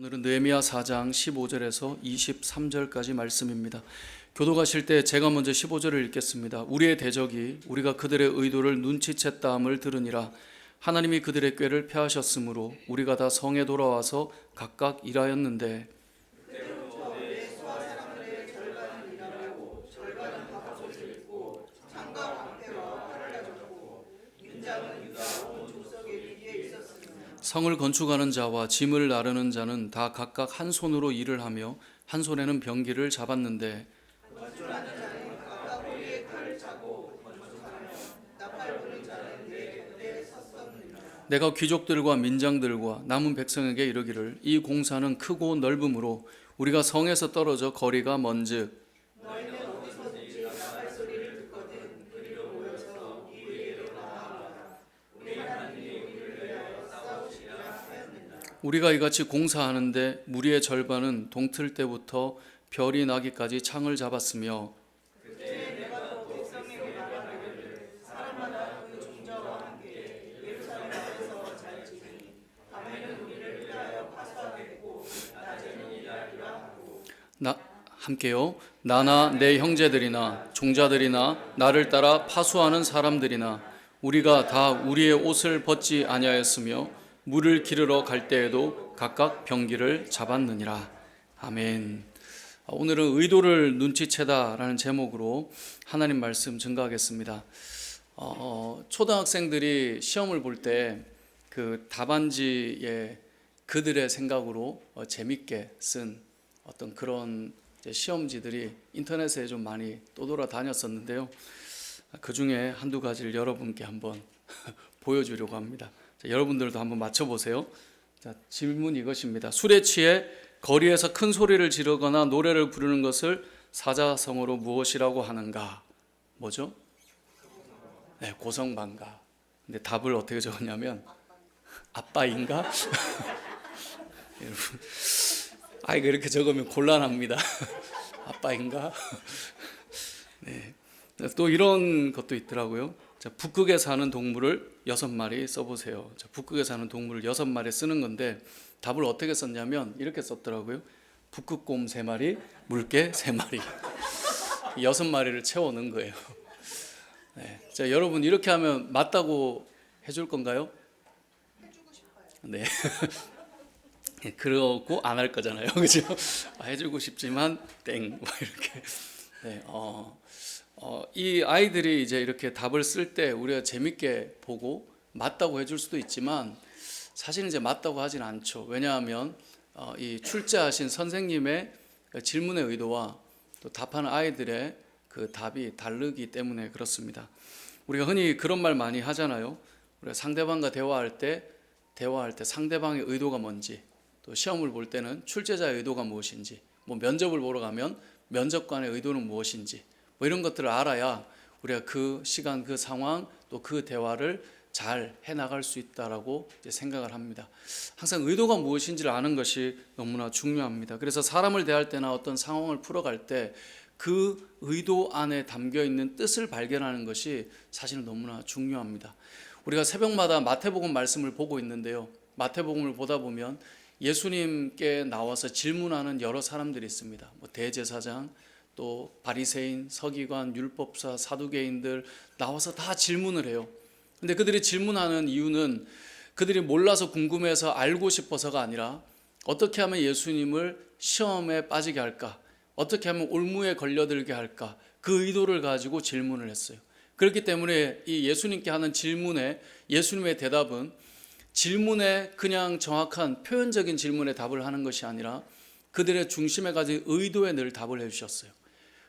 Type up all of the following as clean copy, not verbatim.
오늘은 느헤미야 4장 15절에서 23절까지 말씀입니다. 교도가실 때 제가 먼저 15절을 읽겠습니다. 우리의 대적이 우리가 그들의 의도를 눈치챘다함을 들으니라. 하나님이 그들의 꾀를 폐하셨으므로 우리가 다 성에 돌아와서 각각 일하였는데 성을 건축하는 자와 짐을 나르는 자는 다 각각 한 손으로 일을 하며 한 손에는 병기를 잡았는데 내가 귀족들과 민장들과 남은 백성에게 이르기를 이 공사는 크고 넓음으로 우리가 성에서 떨어져 거리가 먼즉 우리가 이같이 공사하는데 무리의 절반은 동틀 때부터 별이 나기까지 창을 잡았으며 함께요. 나나 내 형제들이나 종자들이나 나를 따라 파수하는 사람들이나 우리가 다 우리의 옷을 벗지 아니하였으며 물을 기르러 갈 때에도 각각 병기를 잡았느니라. 아멘. 오늘은 의도를 눈치채다라는 제목으로 하나님 말씀 증거하겠습니다. 초등학생들이 시험을 볼 때 그 답안지에 그들의 생각으로 재밌게 쓴 어떤 그런 시험지들이 인터넷에 좀 많이 떠돌아다녔었는데요. 그 중에 한두 가지를 여러분께 한번 보여주려고 합니다. 자, 여러분들도 한번 맞춰보세요. 자, 질문 이것입니다. 술에 취해 거리에서 큰 소리를 지르거나 노래를 부르는 것을 사자성어로 무엇이라고 하는가? 뭐죠? 네, 고성방가. 근데 답을 어떻게 적었냐면 아빠인가? 여러분, 아이가 이렇게 적으면 곤란합니다. 아빠인가? 네. 또 이런 것도 있더라고요. 자, 북극에 사는 동물을 6마리 써보세요. 자, 북극에 사는 동물을 6마리 쓰는 건데 답을 어떻게 썼냐면 이렇게 썼더라고요. 북극곰 3마리, 물개 3마리. 6마리를 채워넣은 거예요. 네. 자, 여러분 이렇게 하면 맞다고 해줄 건가요? 해주고 싶어요. 네. 그러고 안 할 거잖아요. 그죠? 해주고 싶지만 땡. 뭐 이렇게. 네. 이 아이들이 이제 이렇게 답을 쓸 때 우리가 재밌게 보고 맞다고 해줄 수도 있지만 사실 이제 맞다고 하진 않죠. 왜냐하면 이 출제하신 선생님의 질문의 의도와 또 답하는 아이들의 그 답이 다르기 때문에 그렇습니다. 우리가 흔히 그런 말 많이 하잖아요. 우리가 상대방과 대화할 때 상대방의 의도가 뭔지, 또 시험을 볼 때는 출제자의 의도가 무엇인지, 뭐 면접을 보러 가면 면접관의 의도는 무엇인지, 뭐 이런 것들을 알아야 우리가 그 시간, 그 상황, 또 그 대화를 잘 해나갈 수 있다라고 생각을 합니다. 항상 의도가 무엇인지를 아는 것이 너무나 중요합니다. 그래서 사람을 대할 때나 어떤 상황을 풀어갈 때 그 의도 안에 담겨 있는 뜻을 발견하는 것이 사실은 너무나 중요합니다. 우리가 새벽마다 마태복음 말씀을 보고 있는데요. 마태복음을 보다 보면 예수님께 나와서 질문하는 여러 사람들이 있습니다. 뭐 대제사장, 또 바리새인, 서기관, 율법사, 사두개인들 나와서 다 질문을 해요. 근데 그들이 질문하는 이유는 그들이 몰라서 궁금해서 알고 싶어서가 아니라 어떻게 하면 예수님을 시험에 빠지게 할까? 어떻게 하면 올무에 걸려들게 할까? 그 의도를 가지고 질문을 했어요. 그렇기 때문에 이 예수님께 하는 질문에 예수님의 대답은 질문에 그냥 정확한 표현적인 질문에 답을 하는 것이 아니라 그들의 중심에 가진 의도에 늘 답을 해주셨어요.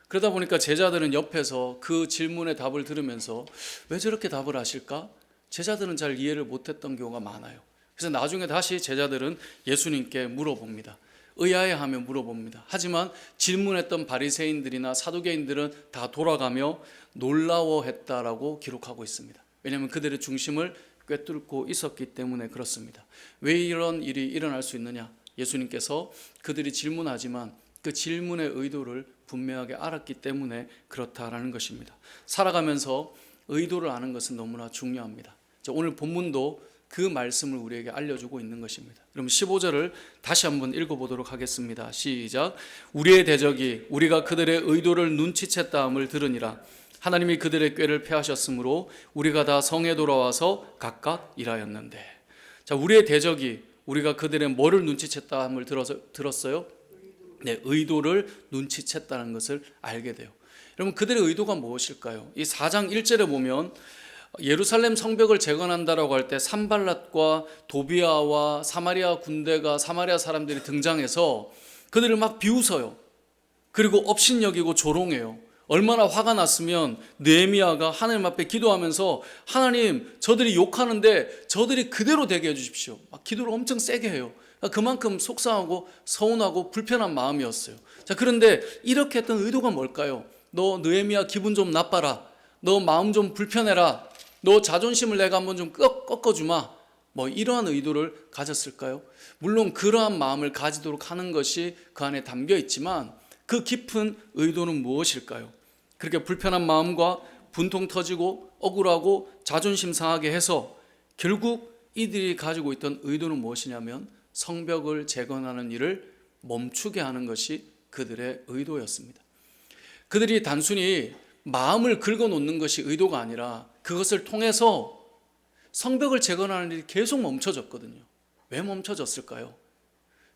그러다 보니까 제자들은 옆에서 그 질문의 답을 들으면서 왜 저렇게 답을 하실까? 제자들은 잘 이해를 못했던 경우가 많아요. 그래서 나중에 다시 제자들은 예수님께 물어봅니다. 의아해하며 물어봅니다. 하지만 질문했던 바리새인들이나 사두개인들은 다 돌아가며 놀라워했다라고 기록하고 있습니다. 왜냐하면 그들의 중심을 꿰뚫고 있었기 때문에 그렇습니다. 왜 이런 일이 일어날 수 있느냐? 예수님께서 그들이 질문하지만 그 질문의 의도를 분명하게 알았기 때문에 그렇다라는 것입니다. 살아가면서 의도를 아는 것은 너무나 중요합니다. 오늘 본문도 그 말씀을 우리에게 알려주고 있는 것입니다. 그럼 15절을 다시 한번 읽어보도록 하겠습니다. 시작. 우리의 대적이 우리가 그들의 의도를 눈치챘다함을 들으니라. 하나님이 그들의 꾀를 패하셨으므로 우리가 다 성에 돌아와서 각각 일하였는데. 자, 우리의 대적이 우리가 그들의 뭐를 눈치챘다함을 들었어요? 네, 의도를 눈치챘다는 것을 알게 돼요. 여러분, 그들의 의도가 무엇일까요? 이 4장 1절에 보면 예루살렘 성벽을 재건한다라고 할 때 산발랏과 도비아와 사마리아 군대가, 사마리아 사람들이 등장해서 그들을 막 비웃어요. 그리고 업신여기고 조롱해요. 얼마나 화가 났으면 느헤미야가 하나님 앞에 기도하면서 하나님, 저들이 욕하는데 저들이 그대로 되게 해주십시오. 막 기도를 엄청 세게 해요. 그만큼 속상하고 서운하고 불편한 마음이었어요. 자, 그런데 이렇게 했던 의도가 뭘까요? 너 느헤미야 기분 좀 나빠라. 너 마음 좀 불편해라. 너 자존심을 내가 한번 좀 꺾어주마. 뭐 이러한 의도를 가졌을까요? 물론 그러한 마음을 가지도록 하는 것이 그 안에 담겨 있지만 그 깊은 의도는 무엇일까요? 그렇게 불편한 마음과 분통 터지고 억울하고 자존심 상하게 해서 결국 이들이 가지고 있던 의도는 무엇이냐면 성벽을 재건하는 일을 멈추게 하는 것이 그들의 의도였습니다. 그들이 단순히 마음을 긁어놓는 것이 의도가 아니라 그것을 통해서 성벽을 재건하는 일이 계속 멈춰졌거든요. 왜 멈춰졌을까요?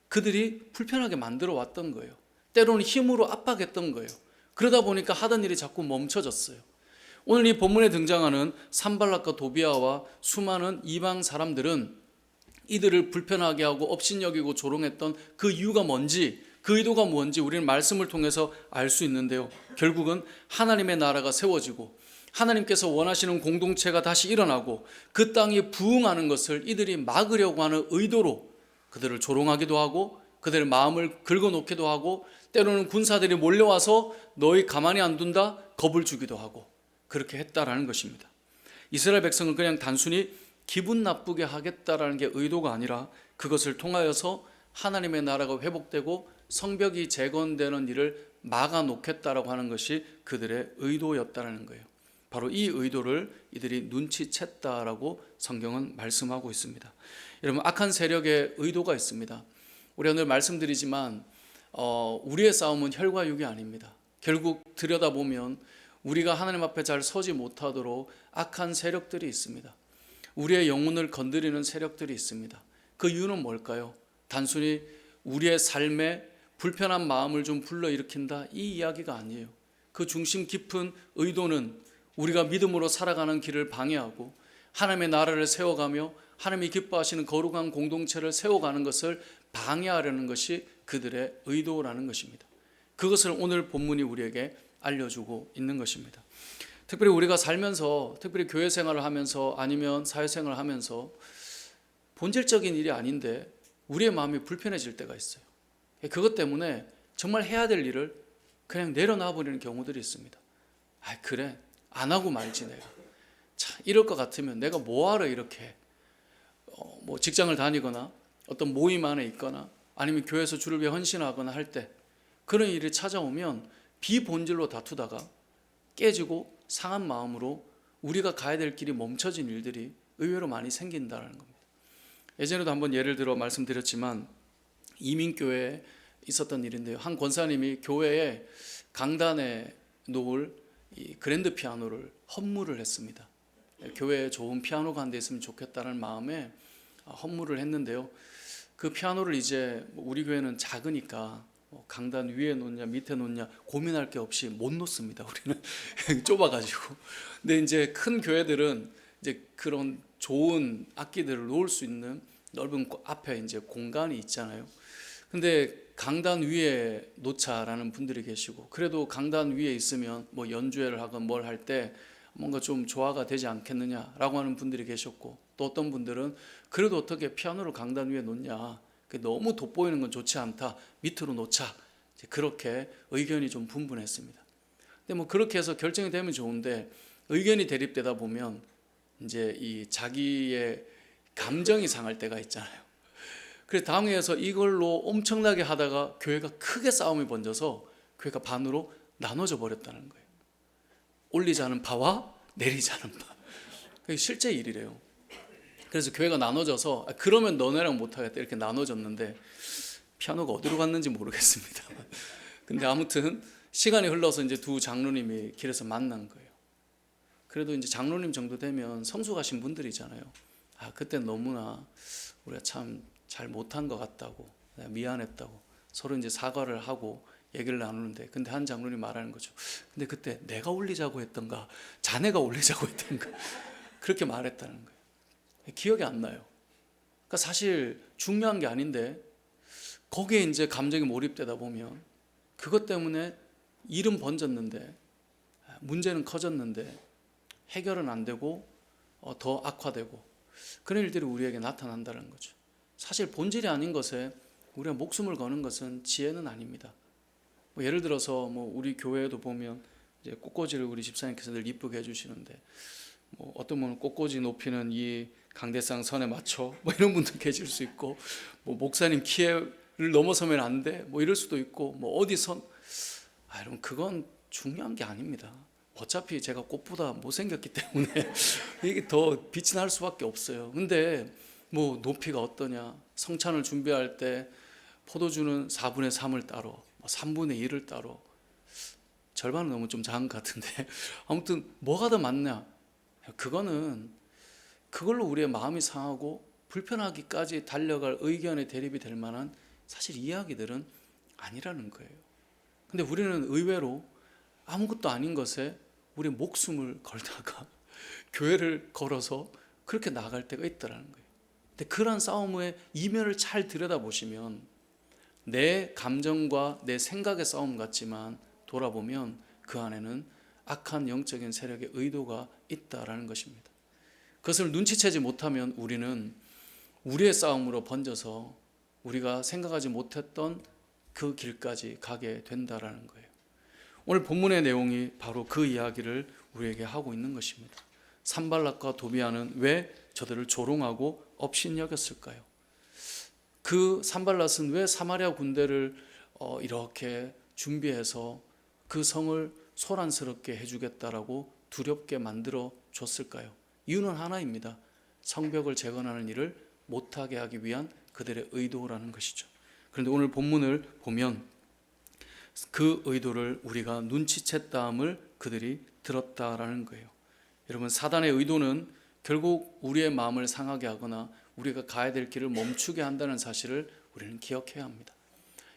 그들이 불편하게 만들어 왔던 거예요. 때로는 힘으로 압박했던 거예요. 그러다 보니까 하던 일이 자꾸 멈춰졌어요. 오늘 이 본문에 등장하는 산발랏과 도비아와 수많은 이방 사람들은 이들을 불편하게 하고 업신여기고 조롱했던 그 이유가 뭔지, 그 의도가 뭔지 우리는 말씀을 통해서 알 수 있는데요. 결국은 하나님의 나라가 세워지고 하나님께서 원하시는 공동체가 다시 일어나고 그 땅이 부흥하는 것을 이들이 막으려고 하는 의도로 그들을 조롱하기도 하고 그들의 마음을 긁어놓기도 하고 때로는 군사들이 몰려와서 너희 가만히 안 둔다 겁을 주기도 하고 그렇게 했다라는 것입니다. 이스라엘 백성은 그냥 단순히 기분 나쁘게 하겠다라는 게 의도가 아니라 그것을 통하여서 하나님의 나라가 회복되고 성벽이 재건되는 일을 막아놓겠다라고 하는 것이 그들의 의도였다라는 거예요. 바로 이 의도를 이들이 눈치챘다라고 성경은 말씀하고 있습니다. 여러분, 악한 세력의 의도가 있습니다. 우리가 늘 말씀드리지만 우리의 싸움은 혈과 육이 아닙니다. 결국 들여다보면 우리가 하나님 앞에 잘 서지 못하도록 악한 세력들이 있습니다. 우리의 영혼을 건드리는 세력들이 있습니다. 그 이유는 뭘까요? 단순히 우리의 삶에 불편한 마음을 좀 불러일으킨다, 이 이야기가 아니에요. 그 중심 깊은 의도는 우리가 믿음으로 살아가는 길을 방해하고 하나님의 나라를 세워가며 하나님이 기뻐하시는 거룩한 공동체를 세워가는 것을 방해하려는 것이 그들의 의도라는 것입니다. 그것을 오늘 본문이 우리에게 알려주고 있는 것입니다. 특별히 우리가 살면서, 특별히 교회 생활을 하면서 아니면 사회생활을 하면서 본질적인 일이 아닌데 우리의 마음이 불편해질 때가 있어요. 그것 때문에 정말 해야 될 일을 그냥 내려놔 버리는 경우들이 있습니다. 아, 그래, 안 하고 말지 내가. 자, 이럴 것 같으면 내가 뭐하러 이렇게 뭐 직장을 다니거나 어떤 모임 안에 있거나 아니면 교회에서 주를 위해 헌신하거나 할 때 그런 일이 찾아오면 비본질로 다투다가 깨지고 상한 마음으로 우리가 가야 될 길이 멈춰진 일들이 의외로 많이 생긴다는 겁니다. 예전에도 한번 예를 들어 말씀드렸지만 이민교회에 있었던 일인데요. 한 권사님이 교회에 강단에 놓을 이 그랜드 피아노를 헌물을 했습니다. 교회에 좋은 피아노가 한 대 있으면 좋겠다는 마음에 헌물을 했는데요. 그 피아노를 이제 우리 교회는 작으니까 강단 위에 놓냐 밑에 놓냐 고민할 게 없이 못 놓습니다. 우리는 좁아가지고. 근데 이제 큰 교회들은 이제 그런 좋은 악기들을 놓을 수 있는 넓은 앞에 이제 공간이 있잖아요. 근데 강단 위에 놓자라는 분들이 계시고, 그래도 강단 위에 있으면 뭐 연주회를 하건 뭘 할 때 뭔가 좀 조화가 되지 않겠느냐라고 하는 분들이 계셨고, 또 어떤 분들은 그래도 어떻게 피아노를 강단 위에 놓냐, 너무 돋보이는 건 좋지 않다, 밑으로 놓자, 그렇게 의견이 좀 분분했습니다. 근데 뭐 그렇게 해서 결정이 되면 좋은데 의견이 대립되다 보면 이제 이 자기의 감정이 상할 때가 있잖아요. 그래서 당회에서 이걸로 엄청나게 하다가 교회가 크게 싸움이 번져서 교회가 반으로 나눠져 버렸다는 거예요. 올리자는 파와 내리자는 파. 그게 실제 일이래요. 그래서 교회가 나눠져서 그러면 너네랑 못하겠다 이렇게 나눠졌는데 피아노가 어디로 갔는지 모르겠습니다. 근데 아무튼 시간이 흘러서 이제 두 장로님이 길에서 만난 거예요. 그래도 이제 장로님 정도 되면 성숙하신 분들이잖아요. 그때 너무나 우리가 참 잘 못한 것 같다고, 미안했다고 서로 이제 사과를 하고 얘기를 나누는데, 근데 한 장로님 말하는 거죠. 근데 그때 내가 올리자고 했던가 자네가 올리자고 했던가 그렇게 말했다는 거예요. 기억이 안 나요. 그러니까 사실 중요한 게 아닌데 거기에 이제 감정이 몰입되다 보면 그것 때문에 일은 번졌는데 문제는 커졌는데 해결은 안 되고 더 악화되고 그런 일들이 우리에게 나타난다는 거죠. 사실 본질이 아닌 것에 우리가 목숨을 거는 것은 지혜는 아닙니다. 예를 들어서 우리 교회에도 보면 이제 꽃꽂이를 우리 집사님께서 늘 이쁘게 해주시는데 어떤 분은 꽃꽂이 높이는 이 강대상 선에 맞춰 이런 분도 계실 수 있고, 목사님 키를 넘어서면 안 돼 이럴 수도 있고, 어디 선 여러분 그건 중요한 게 아닙니다. 어차피 제가 꽃보다 못생겼기 때문에 이게 더 빛이 날 수밖에 없어요. 근데 높이가 어떠냐, 성찬을 준비할 때 포도주는 4분의 3을 따로 3분의 1을 따로, 절반은 너무 좀 작은 것 같은데 아무튼 뭐가 더 맞냐, 그걸로 우리의 마음이 상하고 불편하기까지 달려갈 의견의 대립이 될 만한 사실 이야기들은 아니라는 거예요. 근데 우리는 의외로 아무것도 아닌 것에 우리 목숨을 걸다가 교회를 걸어서 그렇게 나갈 때가 있다는 거예요. 근데 그런 싸움의 이면을 잘 들여다보시면 내 감정과 내 생각의 싸움 같지만 돌아보면 그 안에는 악한 영적인 세력의 의도가 있다라는 것입니다. 그것을 눈치채지 못하면 우리는 우리의 싸움으로 번져서 우리가 생각하지 못했던 그 길까지 가게 된다라는 거예요. 오늘 본문의 내용이 바로 그 이야기를 우리에게 하고 있는 것입니다. 산발락과 도비아는 왜 저들을 조롱하고 업신여겼을까요? 그 산발락은 왜 사마리아 군대를 이렇게 준비해서 그 성을 소란스럽게 해주겠다라고 두렵게 만들어 줬을까요? 이유는 하나입니다. 성벽을 재건하는 일을 못하게 하기 위한 그들의 의도라는 것이죠. 그런데 오늘 본문을 보면 그 의도를 우리가 눈치챘다함을 그들이 들었다라는 거예요. 여러분, 사단의 의도는 결국 우리의 마음을 상하게 하거나 우리가 가야 될 길을 멈추게 한다는 사실을 우리는 기억해야 합니다.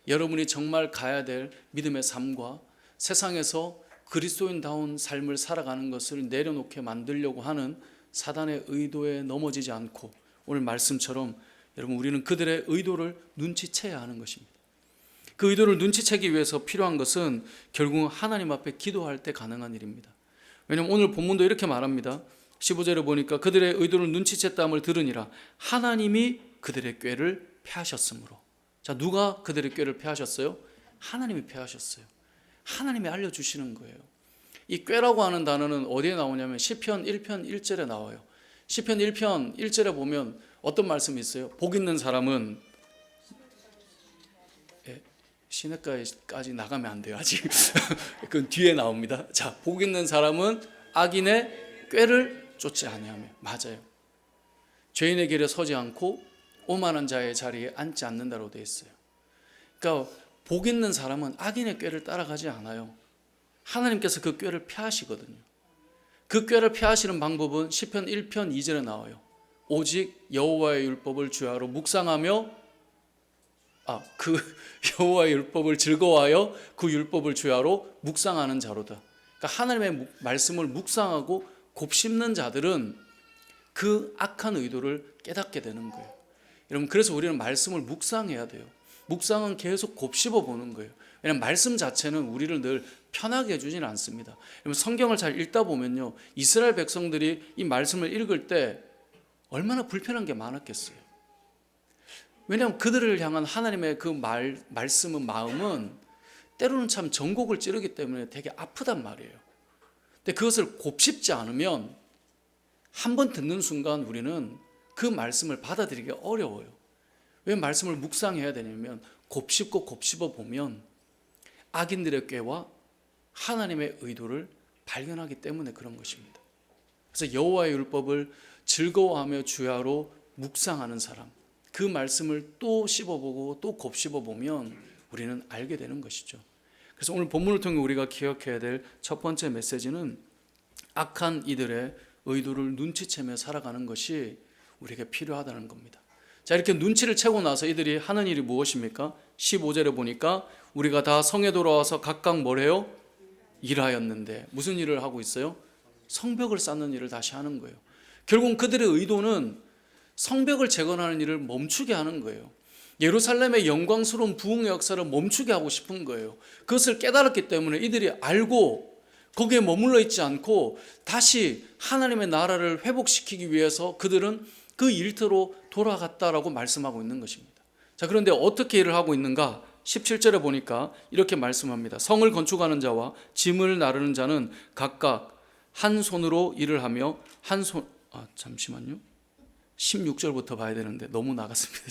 여러분이 정말 가야 될 믿음의 삶과 세상에서 그리스도인다운 삶을 살아가는 것을 내려놓게 만들려고 하는 사단의 의도에 넘어지지 않고 오늘 말씀처럼 여러분 우리는 그들의 의도를 눈치채야 하는 것입니다. 그 의도를 눈치채기 위해서 필요한 것은 결국 하나님 앞에 기도할 때 가능한 일입니다. 왜냐하면 오늘 본문도 이렇게 말합니다. 15절에 보니까 그들의 의도를 눈치챘다함을 들으니라 하나님이 그들의 꾀를 패하셨으므로. 자, 누가 그들의 꾀를 패하셨어요? 하나님이 패하셨어요. 하나님이 알려주시는 거예요. 이 꾀라고 하는 단어는 어디에 나오냐면 시편 1편 1절에 나와요. 시편 1편 1절에 보면 어떤 말씀이 있어요? 복 있는 사람은 시내가까지 나가면 안 돼요 아직. 그건 뒤에 나옵니다. 자, 복 있는 사람은 악인의 꾀를 쫓지 아니하며. 맞아요. 죄인의 길에 서지 않고 오만한 자의 자리에 앉지 않는다고 되어 있어요. 그러니까 복 있는 사람은 악인의 꾀를 따라가지 않아요. 하나님께서 그 꾀를 피하시거든요. 그 꾀를 피하시는 방법은 시편 1편 2절에 나와요. 오직 여호와의 율법을 주야로 묵상하며 그 여호와의 율법을 즐거워하여 그 율법을 주야로 묵상하는 자로다. 그러니까 하나님의 말씀을 묵상하고 곱씹는 자들은 그 악한 의도를 깨닫게 되는 거예요. 여러분, 그래서 우리는 말씀을 묵상해야 돼요. 묵상은 계속 곱씹어 보는 거예요. 왜냐하면 말씀 자체는 우리를 늘 편하게 해주지는 않습니다. 여러분, 성경을 잘 읽다 보면요, 이스라엘 백성들이 이 말씀을 읽을 때 얼마나 불편한 게 많았겠어요. 왜냐하면 그들을 향한 하나님의 그 말씀은, 마음은 때로는 참 전곡을 찌르기 때문에 되게 아프단 말이에요. 근데 그것을 곱씹지 않으면 한 번 듣는 순간 우리는 그 말씀을 받아들이기 어려워요. 왜 말씀을 묵상해야 되냐면 곱씹고 곱씹어 보면 악인들의 꾀와 하나님의 의도를 발견하기 때문에 그런 것입니다. 그래서 여호와의 율법을 즐거워하며 주야로 묵상하는 사람, 그 말씀을 또 씹어보고 또 곱씹어보면 우리는 알게 되는 것이죠. 그래서 오늘 본문을 통해 우리가 기억해야 될 첫 번째 메시지는 악한 이들의 의도를 눈치채며 살아가는 것이 우리에게 필요하다는 겁니다. 자, 이렇게 눈치를 채고 나서 이들이 하는 일이 무엇입니까? 15절에 보니까 우리가 다 성에 돌아와서 각각 뭘 해요? 일하였는데 무슨 일을 하고 있어요? 성벽을 쌓는 일을 다시 하는 거예요. 결국 그들의 의도는 성벽을 재건하는 일을 멈추게 하는 거예요. 예루살렘의 영광스러운 부흥의 역사를 멈추게 하고 싶은 거예요. 그것을 깨달았기 때문에 이들이 알고 거기에 머물러 있지 않고 다시 하나님의 나라를 회복시키기 위해서 그들은 그 일터로 돌아갔다라고 말씀하고 있는 것입니다. 자, 그런데 어떻게 일을 하고 있는가? 17절에 보니까 이렇게 말씀합니다. 성을 건축하는 자와 짐을 나르는 자는 각각 한 손으로 일을 하며 잠시만요. 16절부터 봐야 되는데 너무 나갔습니다.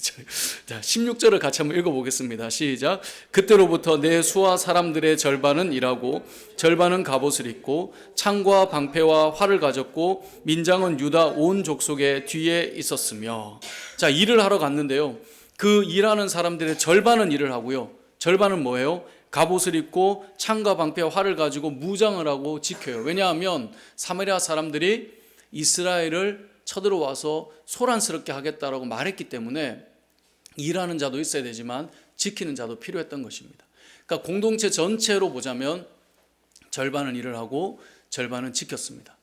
자, 16절을 같이 한번 읽어보겠습니다. 시작. 그때로부터 내 수하 사람들의 절반은 일하고 절반은 갑옷을 입고 창과 방패와 활을 가졌고 민장은 유다 온 족속의 뒤에 있었으며. 자, 일을 하러 갔는데요. 그 일하는 사람들의 절반은 일을 하고요. 절반은 뭐예요? 갑옷을 입고 창과 방패와 활을 가지고 무장을 하고 지켜요. 왜냐하면 사마리아 사람들이 이스라엘을 쳐들어와서 소란스럽게 하겠다라고 말했기 때문에 일하는 자도 있어야 되지만 지키는 자도 필요했던 것입니다. 그러니까 공동체 전체로 보자면 절반은 일을 하고 절반은 지켰습니다.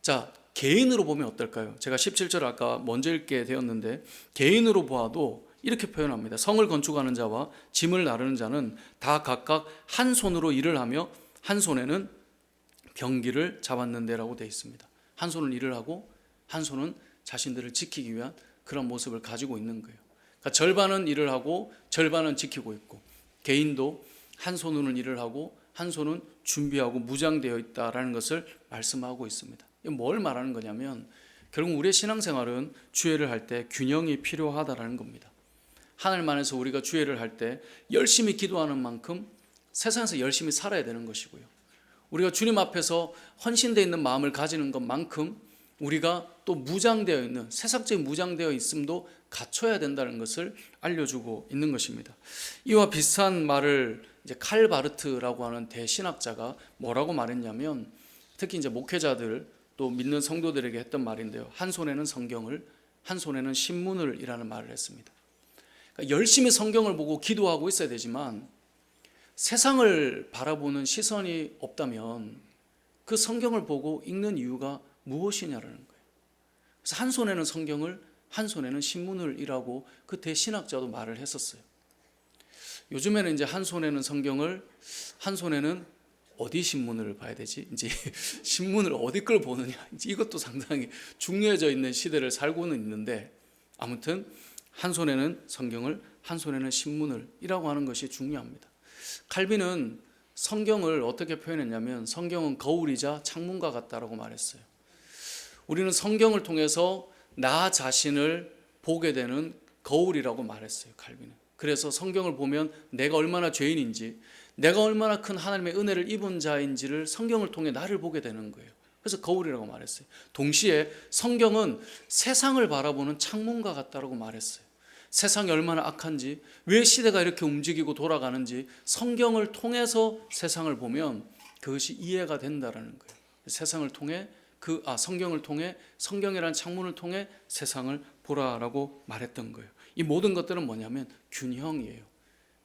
자, 개인으로 보면 어떨까요? 제가 17절 아까 먼저 읽게 되었는데 개인으로 보아도 이렇게 표현합니다. 성을 건축하는 자와 짐을 나르는 자는 다 각각 한 손으로 일을 하며 한 손에는 병기를 잡았는데라고 되어 있습니다. 한 손은 일을 하고 한 손은 자신들을 지키기 위한 그런 모습을 가지고 있는 거예요. 그러니까 절반은 일을 하고 절반은 지키고 있고 개인도 한 손으로는 일을 하고 한 손은 준비하고 무장되어 있다라는 것을 말씀하고 있습니다. 이건 뭘 말하는 거냐면 결국 우리의 신앙생활은 주일을 할 때 균형이 필요하다라는 겁니다. 하나님 안에서 우리가 주일을 할 때 열심히 기도하는 만큼 세상에서 열심히 살아야 되는 것이고요. 우리가 주님 앞에서 헌신되어 있는 마음을 가지는 것만큼 우리가 또 무장되어 있는 세상적인 무장되어 있음도 갖춰야 된다는 것을 알려주고 있는 것입니다. 이와 비슷한 말을 이제 칼 바르트라고 하는 대신학자가 뭐라고 말했냐면 특히 이제 목회자들 또 믿는 성도들에게 했던 말인데요. 한 손에는 성경을 한 손에는 신문을 이라는 말을 했습니다. 그러니까 열심히 성경을 보고 기도하고 있어야 되지만 세상을 바라보는 시선이 없다면 그 성경을 보고 읽는 이유가 무엇이냐라는 거예요. 그래서 한 손에는 성경을 한 손에는 신문을 이라고 그 대신학자도 말을 했었어요. 요즘에는 이제 한 손에는 성경을 한 손에는 어디 신문을 봐야 되지? 이제 신문을 어디 걸 보느냐? 이것도 상당히 중요해져 있는 시대를 살고는 있는데 아무튼 한 손에는 성경을 한 손에는 신문을 이라고 하는 것이 중요합니다. 칼빈은 성경을 어떻게 표현했냐면 성경은 거울이자 창문과 같다라고 말했어요. 우리는 성경을 통해서 나 자신을 보게 되는 거울이라고 말했어요. 칼빈은. 그래서 성경을 보면 내가 얼마나 죄인인지 내가 얼마나 큰 하나님의 은혜를 입은 자인지를 성경을 통해 나를 보게 되는 거예요. 그래서 거울이라고 말했어요. 동시에 성경은 세상을 바라보는 창문과 같다라고 말했어요. 세상이 얼마나 악한지 왜 시대가 이렇게 움직이고 돌아가는지 성경을 통해서 세상을 보면 그것이 이해가 된다라는 거예요. 세상을 통해 성경을 통해 성경이라는 창문을 통해 세상을 보라라고 말했던 거예요. 이 모든 것들은 뭐냐면 균형이에요.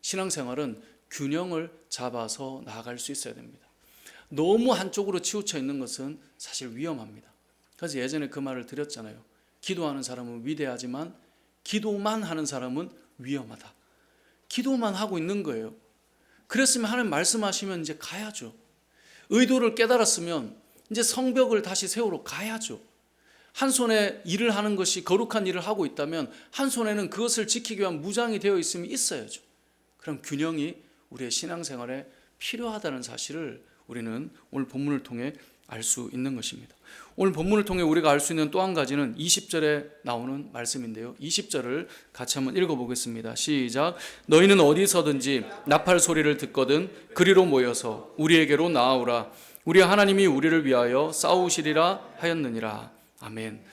신앙생활은 균형을 잡아서 나아갈 수 있어야 됩니다. 너무 한쪽으로 치우쳐 있는 것은 사실 위험합니다. 그래서 예전에 그 말을 드렸잖아요. 기도하는 사람은 위대하지만 기도만 하는 사람은 위험하다. 기도만 하고 있는 거예요. 그랬으면 하나님 말씀하시면 이제 가야죠. 의도를 깨달았으면 이제 성벽을 다시 세우러 가야죠. 한 손에 일을 하는 것이 거룩한 일을 하고 있다면 한 손에는 그것을 지키기 위한 무장이 되어 있으면 있어야죠. 그럼 균형이 우리의 신앙생활에 필요하다는 사실을 우리는 오늘 본문을 통해 알 수 있는 것입니다. 오늘 본문을 통해 우리가 알 수 있는 또 한 가지는 20절에 나오는 말씀인데요. 20절을 같이 한번 읽어보겠습니다. 시작. 너희는 어디서든지 나팔 소리를 듣거든 그리로 모여서 우리에게로 나아오라. 우리 하나님이 우리를 위하여 싸우시리라 하였느니라. 아멘.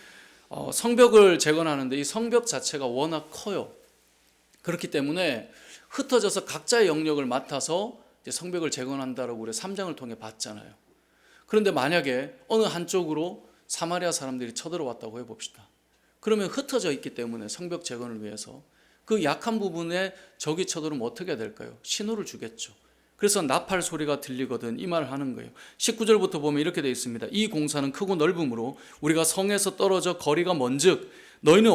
성벽을 재건하는데 이 성벽 자체가 워낙 커요. 그렇기 때문에 흩어져서 각자의 영역을 맡아서 이제 성벽을 재건한다라고 우리 3장을 통해 봤잖아요. 그런데 만약에 어느 한쪽으로 사마리아 사람들이 쳐들어왔다고 해봅시다. 그러면 흩어져 있기 때문에 성벽 재건을 위해서 그 약한 부분에 적이 쳐들어오면 어떻게 될까요? 신호를 주겠죠. 그래서 나팔 소리가 들리거든 이 말을 하는 거예요. 19절부터 보면 이렇게 되어 있습니다. 이 공사는 크고 넓음으로 우리가 성에서 떨어져 거리가 먼즉 너희는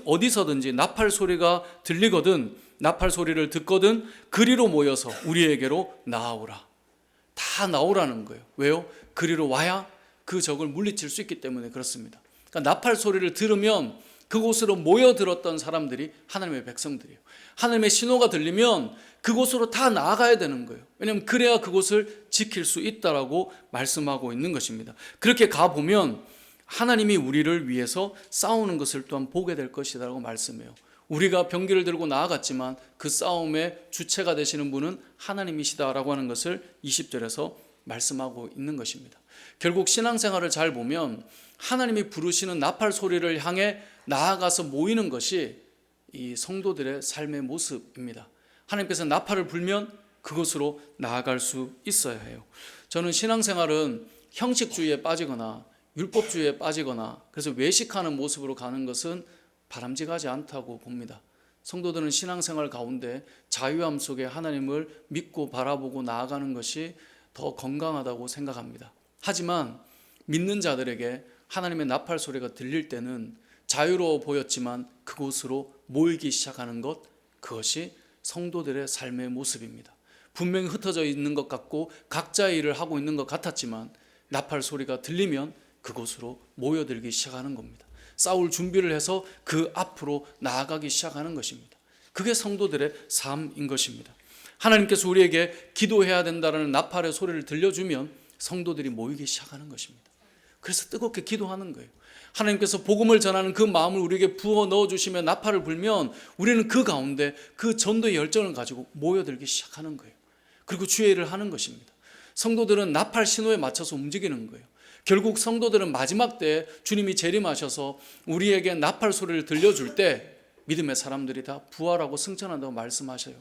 어디서든지 나팔 소리가 들리거든 나팔 소리를 듣거든 그리로 모여서 우리에게로 나아오라. 다 나오라는 거예요. 왜요? 그리로 와야 그 적을 물리칠 수 있기 때문에 그렇습니다. 그러니까 나팔 소리를 들으면 그곳으로 모여들었던 사람들이 하나님의 백성들이에요. 하나님의 신호가 들리면 그곳으로 다 나아가야 되는 거예요. 왜냐하면 그래야 그곳을 지킬 수 있다라고 말씀하고 있는 것입니다. 그렇게 가보면 하나님이 우리를 위해서 싸우는 것을 또한 보게 될 것이라고 말씀해요. 우리가 병기를 들고 나아갔지만 그 싸움의 주체가 되시는 분은 하나님이시다라고 하는 것을 20절에서 말씀하고 있는 것입니다. 결국 신앙생활을 잘 보면 하나님이 부르시는 나팔 소리를 향해 나아가서 모이는 것이 이 성도들의 삶의 모습입니다. 하나님께서 나팔을 불면 그곳으로 나아갈 수 있어야 해요. 저는 신앙생활은 형식주의에 빠지거나 율법주의에 빠지거나 그래서 외식하는 모습으로 가는 것은 바람직하지 않다고 봅니다. 성도들은 신앙생활 가운데 자유함 속에 하나님을 믿고 바라보고 나아가는 것이 더 건강하다고 생각합니다. 하지만 믿는 자들에게 하나님의 나팔 소리가 들릴 때는 자유로워 보였지만 그곳으로 모이기 시작하는 것, 그것이 성도들의 삶의 모습입니다. 분명히 흩어져 있는 것 같고 각자의 일을 하고 있는 것 같았지만 나팔 소리가 들리면 그곳으로 모여들기 시작하는 겁니다. 싸울 준비를 해서 그 앞으로 나아가기 시작하는 것입니다. 그게 성도들의 삶인 것입니다. 하나님께서 우리에게 기도해야 된다는 나팔의 소리를 들려주면 성도들이 모이기 시작하는 것입니다. 그래서 뜨겁게 기도하는 거예요. 하나님께서 복음을 전하는 그 마음을 우리에게 부어 넣어주시며 나팔을 불면 우리는 그 가운데 그 전도의 열정을 가지고 모여들기 시작하는 거예요. 그리고 주의 일을 하는 것입니다. 성도들은 나팔 신호에 맞춰서 움직이는 거예요. 결국 성도들은 마지막 때에 주님이 재림하셔서 우리에게 나팔 소리를 들려줄 때 믿음의 사람들이 다 부활하고 승천한다고 말씀하셔요.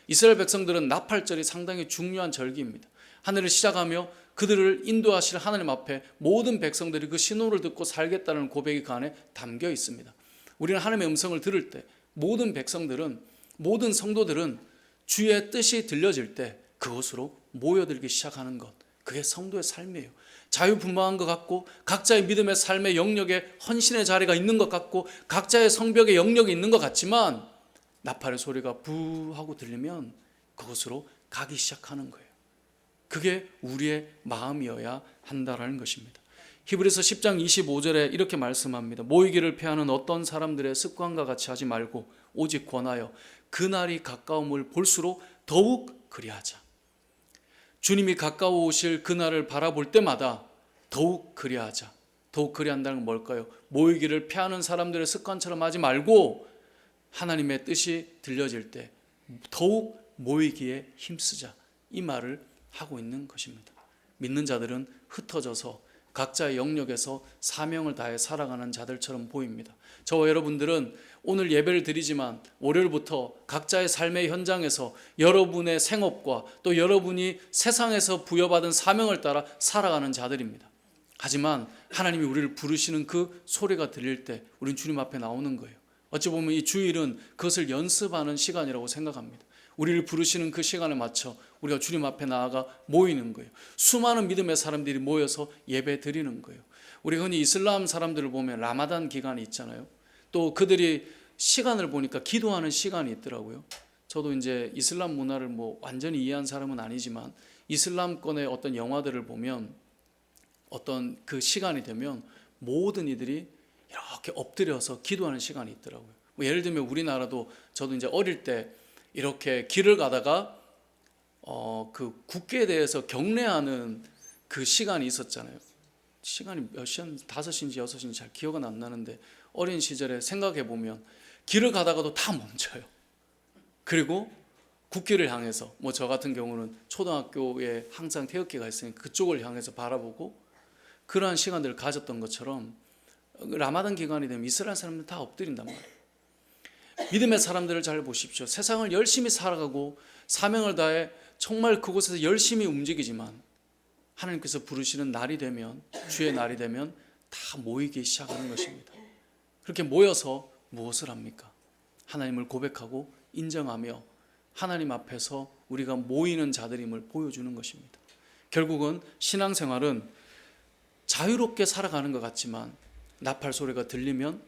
이스라엘 백성들은 나팔절이 상당히 중요한 절기입니다. 하늘을 시작하며 그들을 인도하실 하나님 앞에 모든 백성들이 그 신호를 듣고 살겠다는 고백이 그 안에 담겨 있습니다. 우리는 하나님의 음성을 들을 때 모든 백성들은, 모든 성도들은 주의 뜻이 들려질 때 그것으로 모여들기 시작하는 것, 그게 성도의 삶이에요. 자유분방한 것 같고 각자의 믿음의 삶의 영역에 헌신의 자리가 있는 것 같고 각자의 성벽의 영역이 있는 것 같지만 나팔의 소리가 부 하고 들리면 그것으로 가기 시작하는 거예요. 그게 우리의 마음이어야 한다라는 것입니다. 히브리서 10장 25절에 이렇게 말씀합니다. 모이기를 피하는 어떤 사람들의 습관과 같이 하지 말고 오직 권하여 그날이 가까움을 볼수록 더욱 그리하자. 주님이 가까워 오실 그날을 바라볼 때마다 더욱 그리하자. 더욱 그리한다는 건 뭘까요? 모이기를 피하는 사람들의 습관처럼 하지 말고 하나님의 뜻이 들려질 때 더욱 모이기에 힘쓰자. 이 말을 하고 있는 것입니다. 믿는 자들은 흩어져서 각자의 영역에서 사명을 다해 살아가는 자들처럼 보입니다. 저와 여러분들은 오늘 예배를 드리지만 월요일부터 각자의 삶의 현장에서 여러분의 생업과 또 여러분이 세상에서 부여받은 사명을 따라 살아가는 자들입니다. 하지만 하나님이 우리를 부르시는 그 소리가 들릴 때 우리는 주님 앞에 나오는 거예요. 어찌 보면 이 주일은 그것을 연습하는 시간이라고 생각합니다. 우리를 부르시는 그 시간에 맞춰 우리가 주님 앞에 나아가 모이는 거예요. 수많은 믿음의 사람들이 모여서 예배 드리는 거예요. 우리가 흔히 이슬람 사람들을 보면 라마단 기간이 있잖아요. 또 그들이 시간을 보니까 기도하는 시간이 있더라고요. 저도 이제 이슬람 문화를 뭐 완전히 이해한 사람은 아니지만 이슬람권의 어떤 영화들을 보면 어떤 그 시간이 되면 모든 이들이 이렇게 엎드려서 기도하는 시간이 있더라고요. 뭐 예를 들면 우리나라도 저도 이제 어릴 때 이렇게 길을 가다가 그 국기에 대해서 경례하는 그 시간이 있었잖아요. 시간이 몇 시간, 5시인지 6시인지 잘 기억은 안 나는데 어린 시절에 생각해 보면 길을 가다가도 다 멈춰요. 그리고 국기를 향해서 뭐 저 같은 경우는 초등학교에 항상 태극기가 있으니 그쪽을 향해서 바라보고 그러한 시간들을 가졌던 것처럼 라마단 기간이 되면 이스라엘 사람들 다 엎드린단 말이에요. 믿음의 사람들을 잘 보십시오. 세상을 열심히 살아가고 사명을 다해 정말 그곳에서 열심히 움직이지만 하나님께서 부르시는 날이 되면, 주의 날이 되면 다 모이기 시작하는 것입니다. 그렇게 모여서 무엇을 합니까? 하나님을 고백하고 인정하며 하나님 앞에서 우리가 모이는 자들임을 보여주는 것입니다. 결국은 신앙생활은 자유롭게 살아가는 것 같지만 나팔 소리가 들리면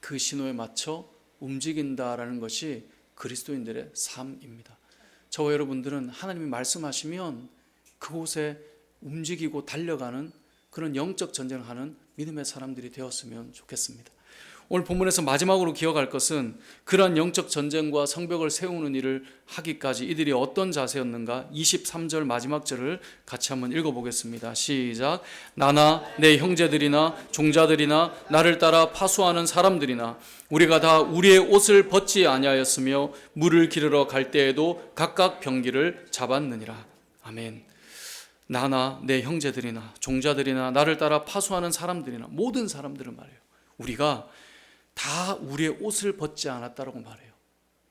그 신호에 맞춰 움직인다라는 것이 그리스도인들의 삶입니다. 저와 여러분들은 하나님이 말씀하시면 그곳에 움직이고 달려가는 그런 영적 전쟁을 하는 믿음의 사람들이 되었으면 좋겠습니다. 오늘 본문에서 마지막으로 기억할 것은 그러한 영적 전쟁과 성벽을 세우는 일을 하기까지 이들이 어떤 자세였는가. 23절 마지막 절을 같이 한번 읽어보겠습니다. 시작. 나나 내 형제들이나 종자들이나 나를 따라 파수하는 사람들이나 우리가 다 우리의 옷을 벗지 아니하였으며 물을 기르러 갈 때에도 각각 병기를 잡았느니라. 아멘. 나나 내 형제들이나 종자들이나 나를 따라 파수하는 사람들이나 모든 사람들을 말해요. 우리가 다 우리의 옷을 벗지 않았다라고 말해요.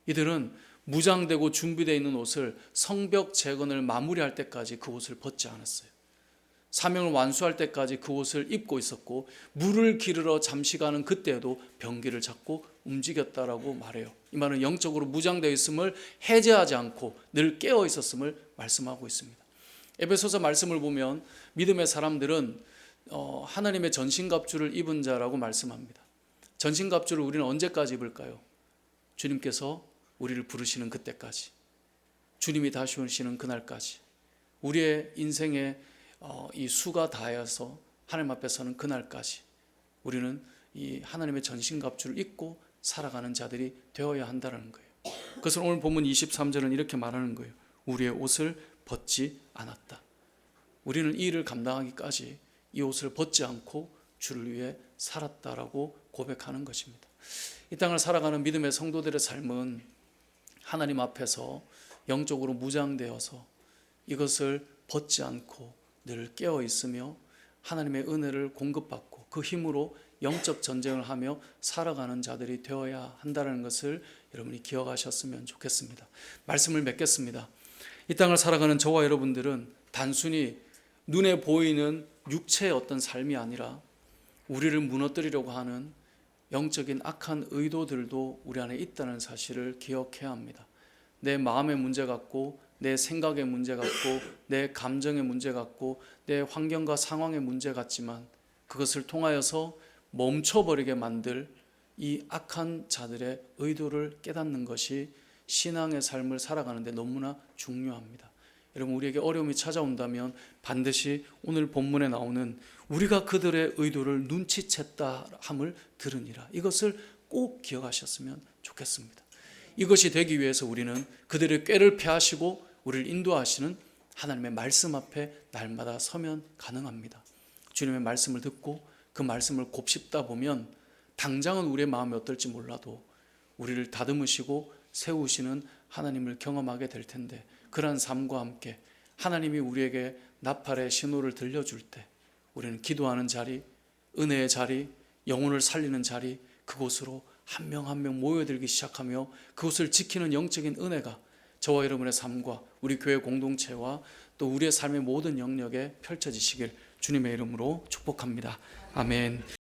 이들은 무장되고 준비되어 있는 옷을 성벽 재건을 마무리할 때까지 그 옷을 벗지 않았어요. 사명을 완수할 때까지 그 옷을 입고 있었고 물을 기르러 잠시 가는 그때에도 병기를 잡고 움직였다라고 말해요. 이 말은 영적으로 무장되어 있음을 해제하지 않고 늘 깨어 있었음을 말씀하고 있습니다. 에베소서 말씀을 보면 믿음의 사람들은 하나님의 전신갑주를 입은 자라고 말씀합니다. 전신갑주를 우리는 언제까지 입을까요? 주님께서 우리를 부르시는 그때까지, 주님이 다시 오시는 그날까지, 우리의 인생의 이 수가 다하여서 하나님 앞에 서는 그날까지 우리는 이 하나님의 전신갑주를 입고 살아가는 자들이 되어야 한다는 거예요. 그것을 오늘 본문 23절은 이렇게 말하는 거예요. 우리의 옷을 벗지 않았다. 우리는 이 일을 감당하기까지 이 옷을 벗지 않고 주를 위해 살았다라고 고백하는 것입니다. 이 땅을 살아가는 믿음의 성도들의 삶은 하나님 앞에서 영적으로 무장되어서 이것을 벗지 않고 늘 깨어 있으며 하나님의 은혜를 공급받고 그 힘으로 영적 전쟁을 하며 살아가는 자들이 되어야 한다는 것을 여러분이 기억하셨으면 좋겠습니다. 말씀을 맺겠습니다. 이 땅을 살아가는 저와 여러분들은 단순히 눈에 보이는 육체의 어떤 삶이 아니라 우리를 무너뜨리려고 하는 영적인 악한 의도들도 우리 안에 있다는 사실을 기억해야 합니다. 내 마음의 문제 같고 내 생각의 문제 같고 내 감정의 문제 같고 내 환경과 상황의 문제 같지만 그것을 통하여서 멈춰버리게 만들 이 악한 자들의 의도를 깨닫는 것이 신앙의 삶을 살아가는데 너무나 중요합니다. 여러분, 우리에게 어려움이 찾아온다면 반드시 오늘 본문에 나오는 우리가 그들의 의도를 눈치챘다 함을 들으니라, 이것을 꼭 기억하셨으면 좋겠습니다. 이것이 되기 위해서 우리는 그들의 꾀를 패하시고 우리를 인도하시는 하나님의 말씀 앞에 날마다 서면 가능합니다. 주님의 말씀을 듣고 그 말씀을 곱씹다 보면 당장은 우리의 마음이 어떨지 몰라도 우리를 다듬으시고 세우시는 하나님을 경험하게 될 텐데, 그러한 삶과 함께 하나님이 우리에게 나팔의 신호를 들려줄 때 우리는 기도하는 자리, 은혜의 자리, 영혼을 살리는 자리, 그곳으로 한 명 한 명 모여들기 시작하며 그곳을 지키는 영적인 은혜가 저와 여러분의 삶과 우리 교회 공동체와 또 우리의 삶의 모든 영역에 펼쳐지시길 주님의 이름으로 축복합니다. 아멘.